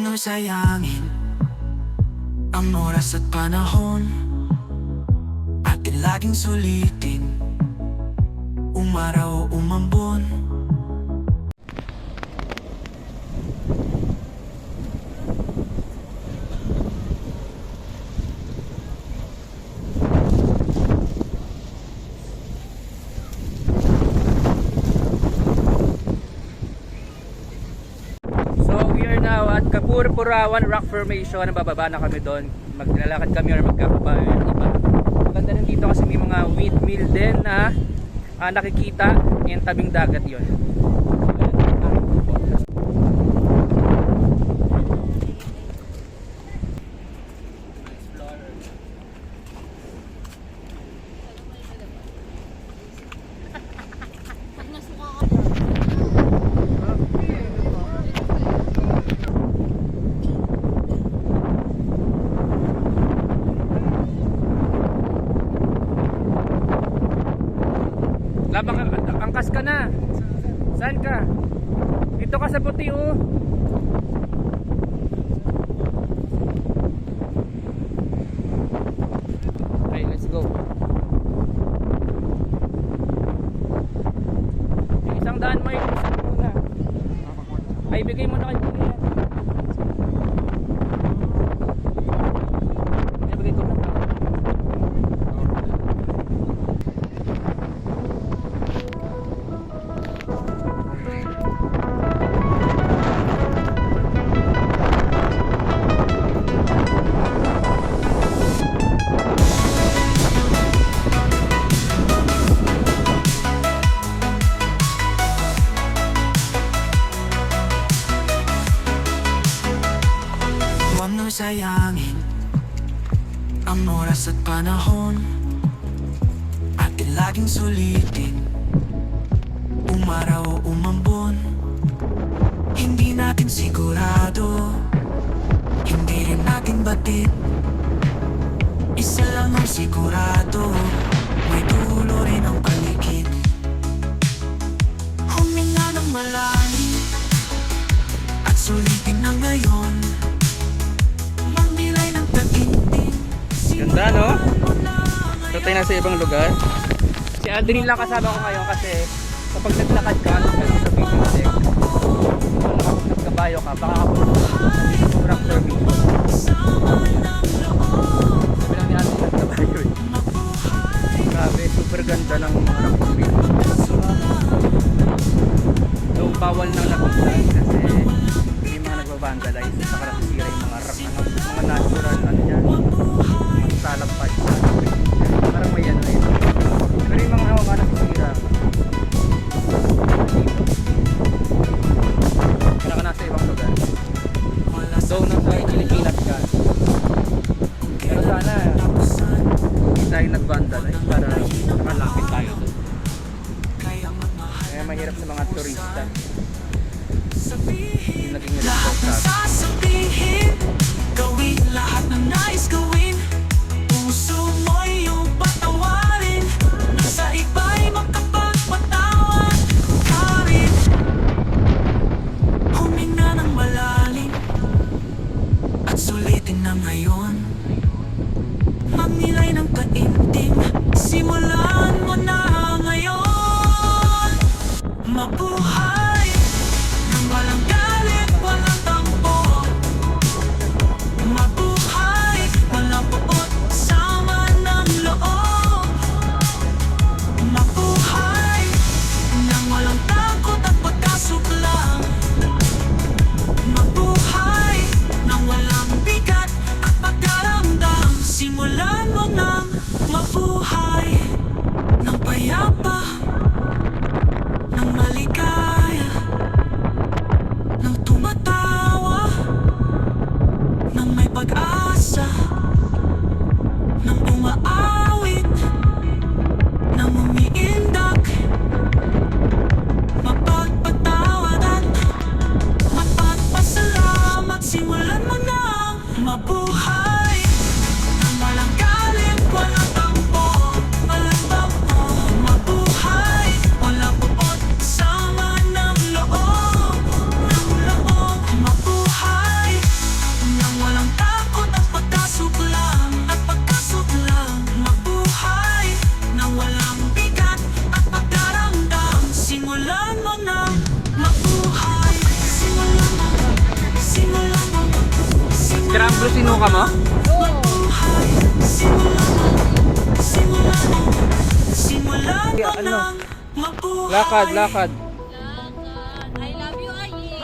mo'y sayangin ang oras at panahon. Atin laging sulitin, umaraw o umambon. Now at Kapurpurawan Rock Formation, bababa na kami doon. Maglalakad kami or magkakabayo ng iba. Maganda rin dito kasi may mga windmill din na nakikita, yung tabing dagat yon. Angkas ka na. Saan ka? Dito ka sa puti oh. Okay, let's go. Yung isang daan mo yung isang muna. Ay, bigay mo na kay Kuya. Bigay ko na. Sayangin ang oras at panahon. Atin laging sulitin, umaraw o umambon. Hindi natin sigurado, hindi rin natin batid. Isa lang ang sigurado, may dulo rin ang paligid. Huminga ng malalim at sulitin na ngayon. Ganda no? So tayo na sa ibang lugar. Si Aldrin lang kasama ko ngayon kasi kapag naglakad ka sa video deck, kapag nagkabayo ka, baka kapag rock serving. Sabi lang ni Aldrin nagkabayo eh. Grabe, super ganda ng mga rock serving. So bawal nang napuntan kasi may mga nagbabandalize at saka nasisira yung mga rock, mga natural ano yan, salapad. Parang may ano yun. Pero yung mga hawa ka nasisira. Kaya ka nasa ibang lugar. Doon na sa Pilipinas ka. Pero sana hindi tayo nag-vandalize para nakalapit tayo doon. Kaya mahirap sa mga turista. Hindi naging sasabihin, gawin lahat ng nais gawin. Puso mo iyong patawarin, sa iba'y makapagpatawad ka rin. Huminga ng malalim at sulitin na ngayon. Magnilay ng kaintim. ka mo? Simula Kaya, mo ano? lang mabuhay. Lakad, lakad. I love you, Ayi.